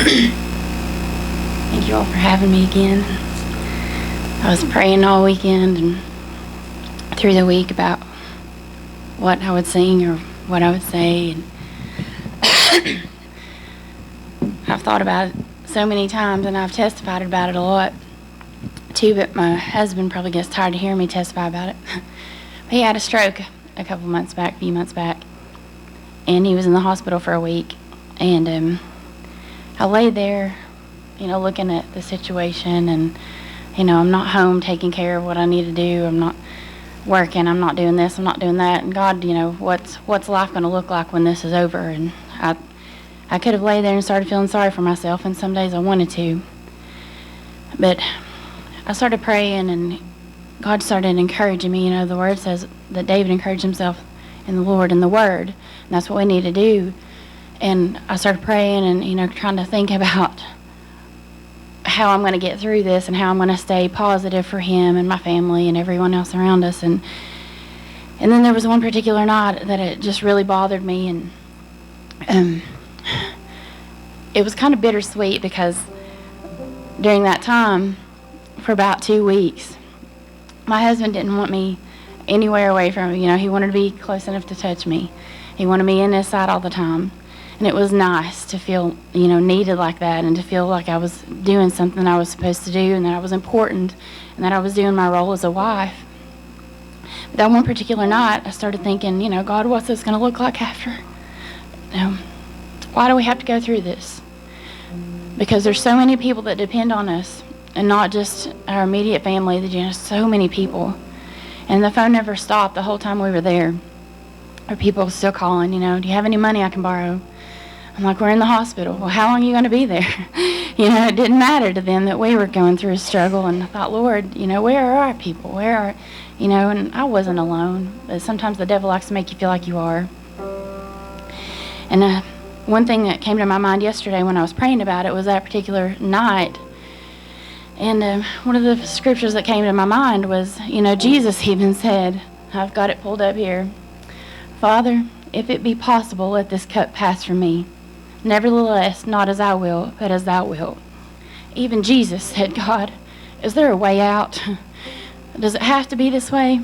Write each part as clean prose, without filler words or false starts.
Thank you all for having me again. I was praying all weekend and through the week about what I would sing or what I would say. And I've thought about it so many times, and I've testified about it a lot too, but my husband probably gets tired of hearing me testify about it. He had a stroke a few months back, and he was in the hospital for a week. And I lay there, looking at the situation, and, I'm not home taking care of what I need to do. I'm not working. I'm not doing this. I'm not doing that. And God, what's life going to look like when this is over? And I could have laid there and started feeling sorry for myself, and some days I wanted to. But I started praying, and God started encouraging me. The Word says that David encouraged himself in the Lord and the Word, and that's what we need to do. And I started praying and, trying to think about how I'm going to get through this and how I'm going to stay positive for him and my family and everyone else around us. And then there was one particular night that it just really bothered me, and it was kind of bittersweet because during that time, for about 2 weeks, my husband didn't want me anywhere away from me. He wanted to be close enough to touch me. He wanted me in his side all the time. And it was nice to feel, needed like that, and to feel like I was doing something I was supposed to do, and that I was important, and that I was doing my role as a wife. But that one particular night, I started thinking, God, what's this going to look like after? Why do we have to go through this? Because there's so many people that depend on us, and not just our immediate family, there's so many people. And the phone never stopped the whole time we were there. Or people still calling, do you have any money I can borrow? I'm like, we're in the hospital. Well, how long are you going to be there? It didn't matter to them that we were going through a struggle. And I thought, Lord, where are our people? Where are, and I wasn't alone. But sometimes the devil likes to make you feel like you are. And one thing that came to my mind yesterday when I was praying about it was that particular night. And one of the scriptures that came to my mind was, Jesus even said, I've got it pulled up here, Father, if it be possible, let this cup pass from me. Nevertheless, not as I will, but as thou wilt. Even Jesus said, God, is there a way out? Does it have to be this way?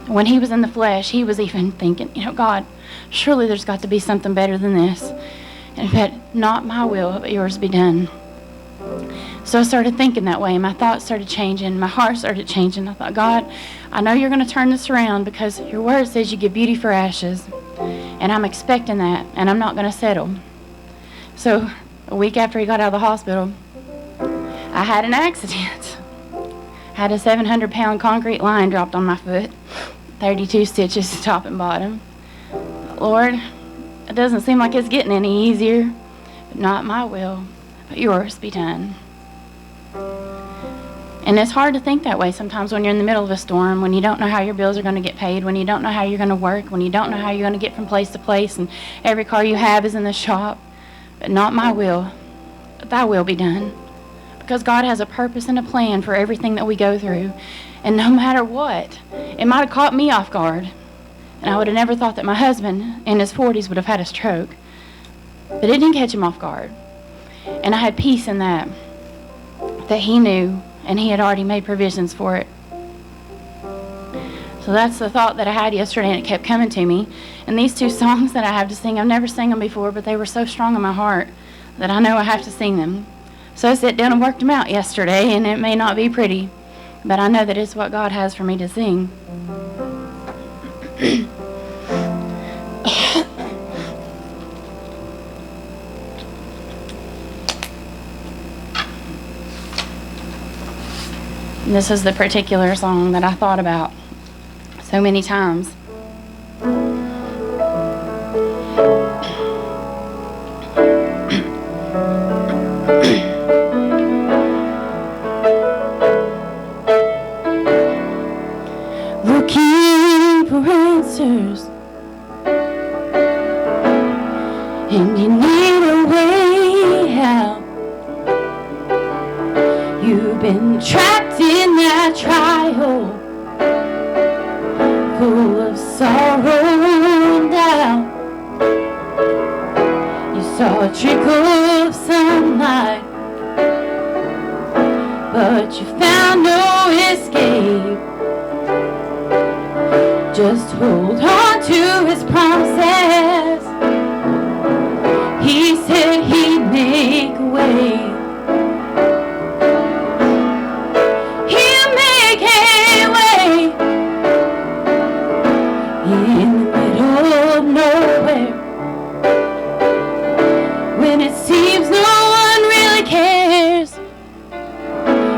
When he was in the flesh, he was even thinking, God, surely there's got to be something better than this. And but not my will, but yours be done. So I started thinking that way. My thoughts started changing. My heart started changing. I thought, God, I know you're going to turn this around because your word says you give beauty for ashes. And I'm expecting that, and I'm not going to settle. So a week after he got out of the hospital, I had an accident. I had a 700-pound concrete line dropped on my foot, 32 stitches top and bottom. Lord, it doesn't seem like it's getting any easier. But not my will, but yours be done. And it's hard to think that way sometimes when you're in the middle of a storm, when you don't know how your bills are going to get paid, when you don't know how you're going to work, when you don't know how you're going to get from place to place, and every car you have is in the shop. But not my will, but thy will be done. Because God has a purpose and a plan for everything that we go through. And no matter what, it might have caught me off guard. And I would have never thought that my husband in his 40s would have had a stroke. But it didn't catch him off guard. And I had peace in that he knew, and he had already made provisions for it. So that's the thought that I had yesterday, and it kept coming to me. And these two songs that I have to sing, I've never sang them before, but they were so strong in my heart that I know I have to sing them. So I sat down and worked them out yesterday, and it may not be pretty, but I know that it's what God has for me to sing. This is the particular song that I thought about so many times. Looking for answers, and you need a way out. You've been trapped in that trial, full of sorrow and doubt. You saw a trickle of sunlight, but you found no escape. Just hold on to his promises. He said he'd make a way. He'll make a way in the middle of nowhere. When it seems no one really cares,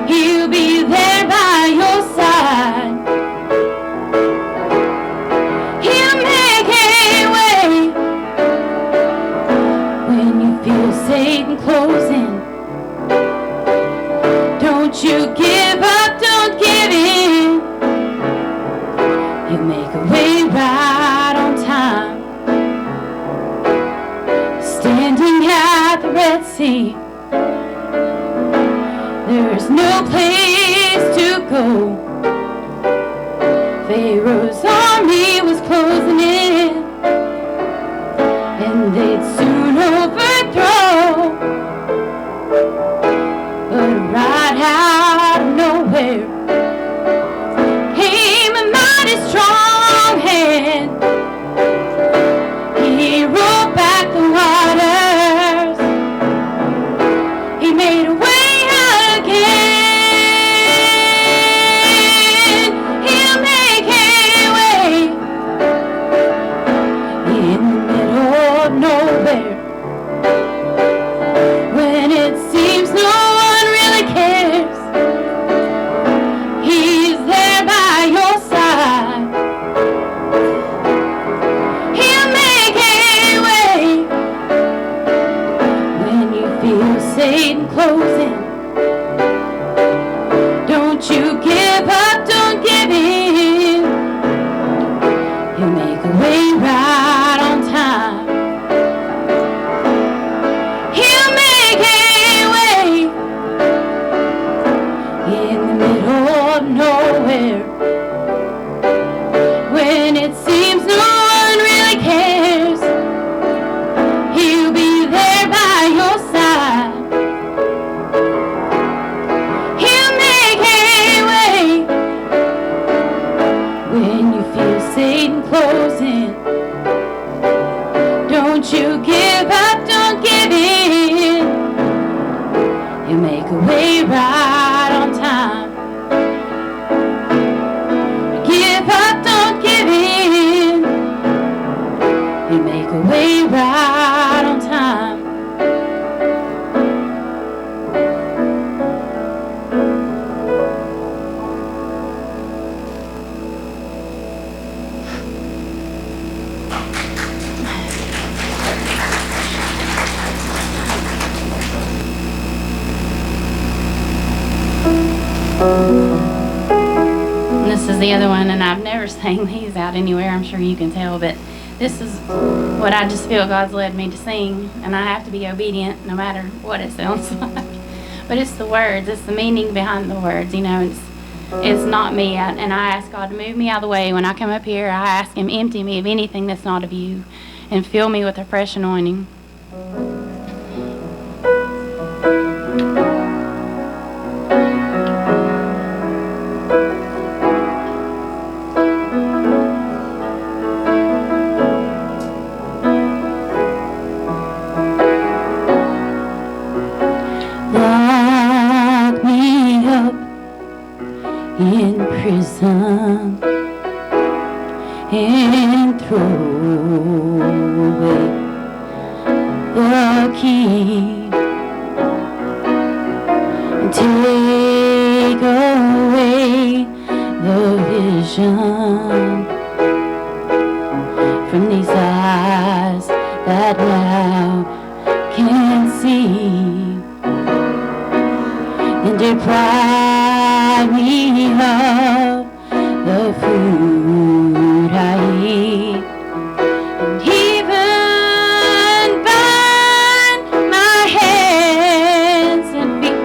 he'll be there by your side. He'll make a way when you feel Satan closing. Don't you give up, don't give in. He'll make a way right on time. Standing at the Red Sea, there's no place to go. Pharaoh's army was closing in, and they'd soon overthrow. But right out of nowhere came a mighty strong hand. He rolled back the waters. He made a way out again. He'll make a way in the middle of nowhere. When it seems no one really cares, he's there by your side. He'll make a way when you feel Satan closing. Don't you give up, don't give in. He'll make a way right on time. He'll make a way in the middle of nowhere. When it seems no one really cares, he'll be there by your side. He'll make a way when you feel Satan closing. Don't you give up, don't give in. He'll make a way right on time. Give up, don't give in. He'll make a way right on time. And this is the other one, and I've never sang these out anywhere, I'm sure you can tell, but this is what I just feel God's led me to sing, and I have to be obedient no matter what it sounds like. But it's the words, it's the meaning behind the words, you know, it's not me, and I ask God to move me out of the way. When I come up here, I ask Him, empty me of anything that's not of you, and fill me with a fresh anointing. Lock me up in prison and throw away the key and take away the vision from these eyes that now can see, and deprive me of the food I eat, and even bind my hands and feet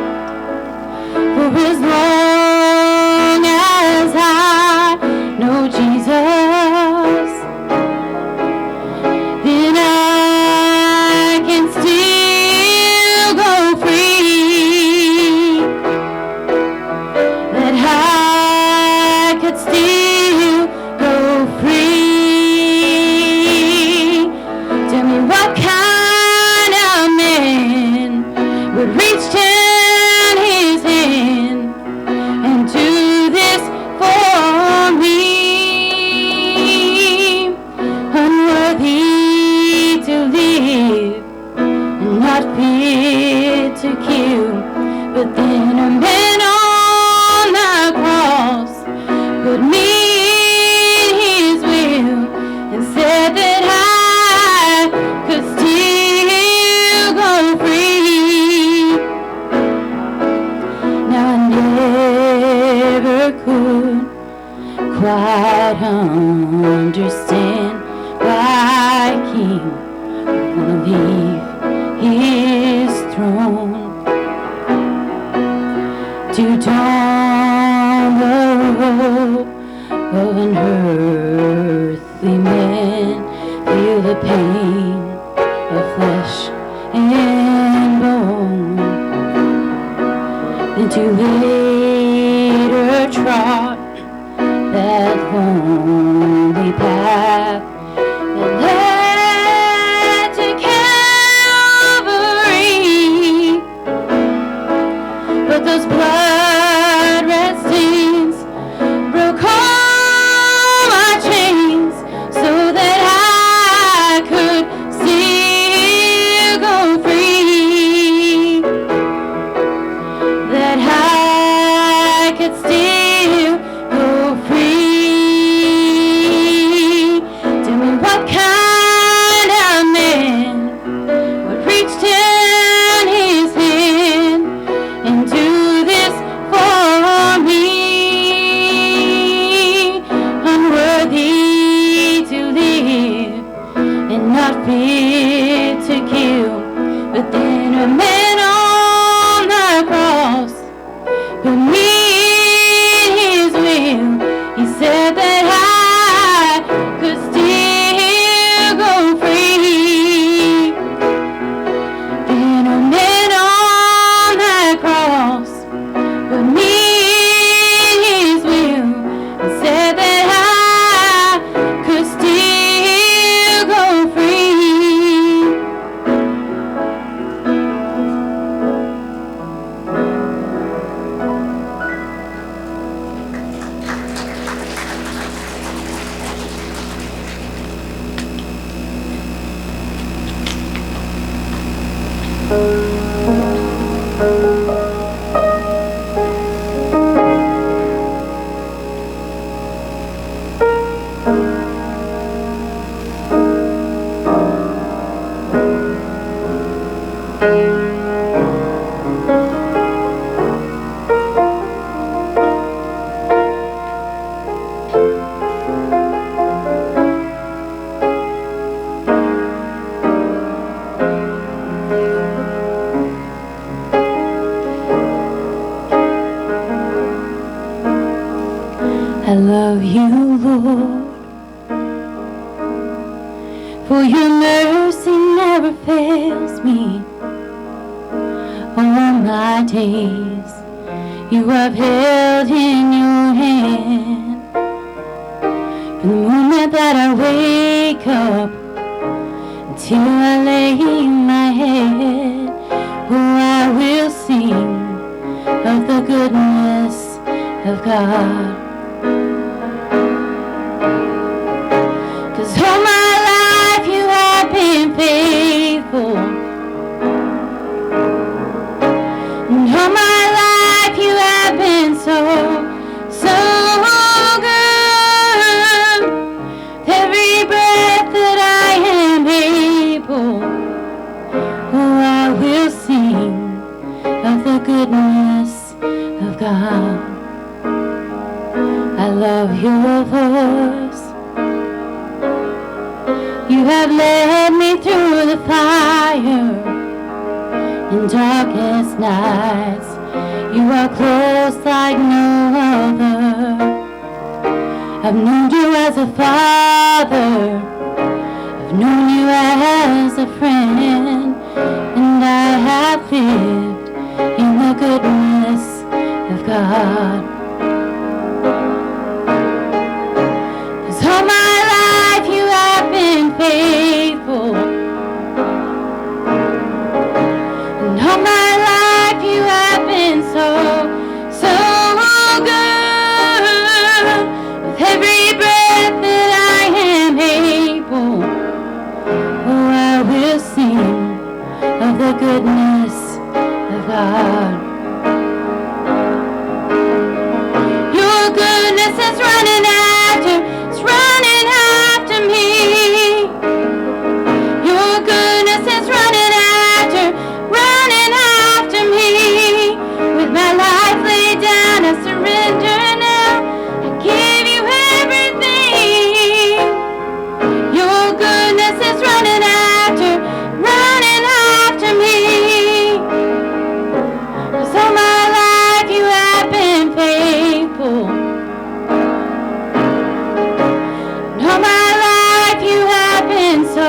for as long as I know Jesus. Then I can still not fit to kill. But then a man on the cross put me in his will and said that I could still go free. Now I never could quite understand why King would want to leave his throne to don the robe of an earthly man, feel the pain of flesh and bone, then to later trot that lonely path that led to Calvary. But those blood-red stains broke all my chains so that I could still go free, that I could still go free. Tell me what kind of man would reach down his hand and do this for me, unworthy to live and not fit to kill. But then a man on the cross put me in his will. He said that I could still go free. Then a man on that cross put me in his will and said that I could still go free. I love you, Lord, for your mercy never fails me. All my days you have held in your hand. From the moment that I wake up until I lay my head, oh, I will sing of the goodness of God. 'Cause all my life you have been faithful, and all my life you have been so, so good. With every breath that I am able, oh, I will sing of the goodness of God. I love your voice. You have led me through the fire in darkest nights. You are close like no other. I've known you as a father, I've known you as a friend, and I have lived in the goodness of God. 'Cause all my life you have been faithful, and all my life you have been so, so good. With every breath that I am able, oh, I will sing of the goodness of God. Your goodness is running after me. Your goodness is running after me. With my life laid down, I surrender now. I give you everything. Your goodness is running after me. 'Cause all my life you have been faithful. And all my life you have been so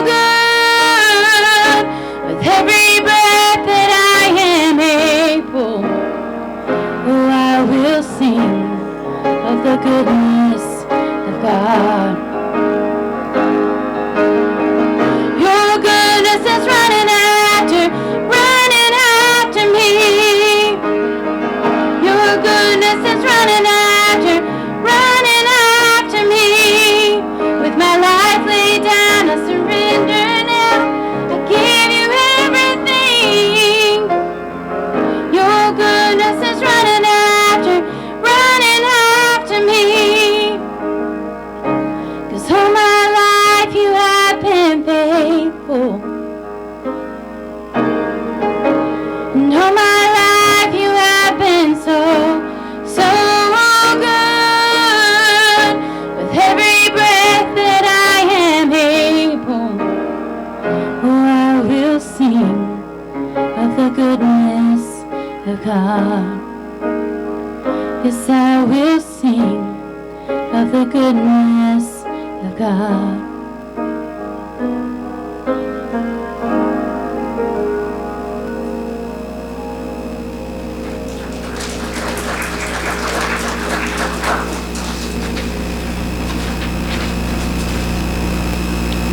good. With every breath that I am able, oh, I will sing of the goodness of God. Your goodness is running after me. Your goodness is running after me. With my life laid down, I surrender now. I give you everything. Your goodness is running after me. 'Cause all my life you have been faithful. And all my life you have been so good. With every breath that I am able, oh, I will sing of the goodness of God. Yes, I will sing of the goodness of God.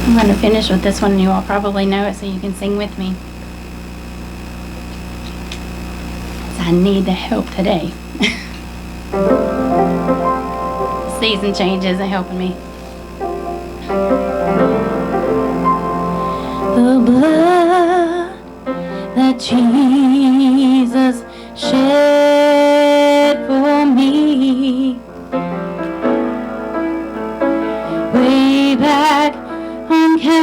I'm going to finish with this one. You all probably know it, so you can sing with me. I need the help today. Season change isn't helping me. The blood that Jesus shed for me way back on Calvary,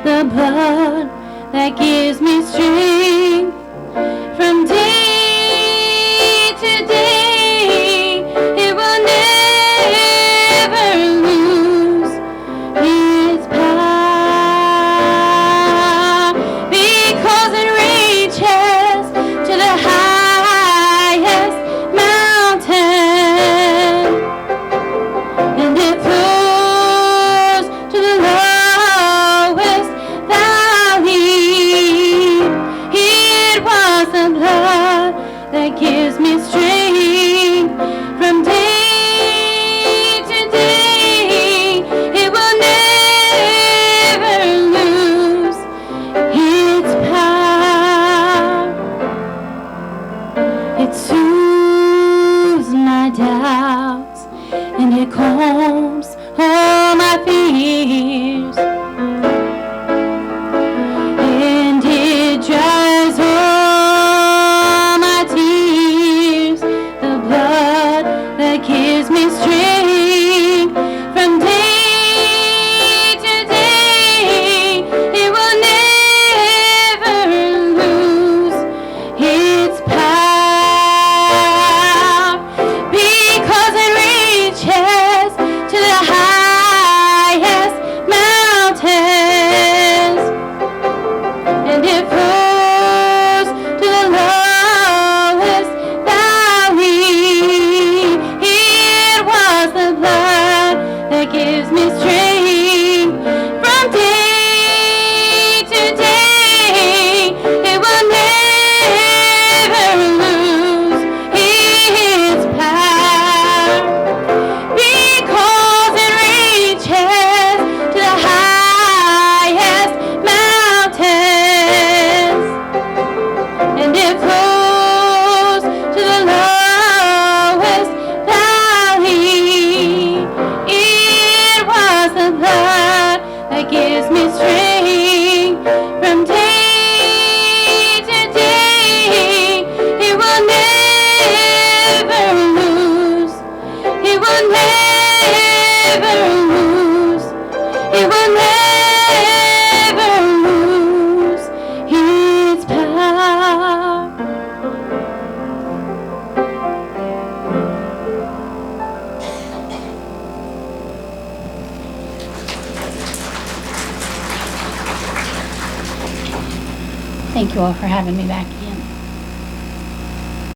the blood that gives me strength from day to day. It will never lose its power, because it reaches to the highest mountain, and it flows to the lowest valley. gives me strength from day to day. He will never lose. He will never lose. He will never lose his power. Thank you all for having me back again.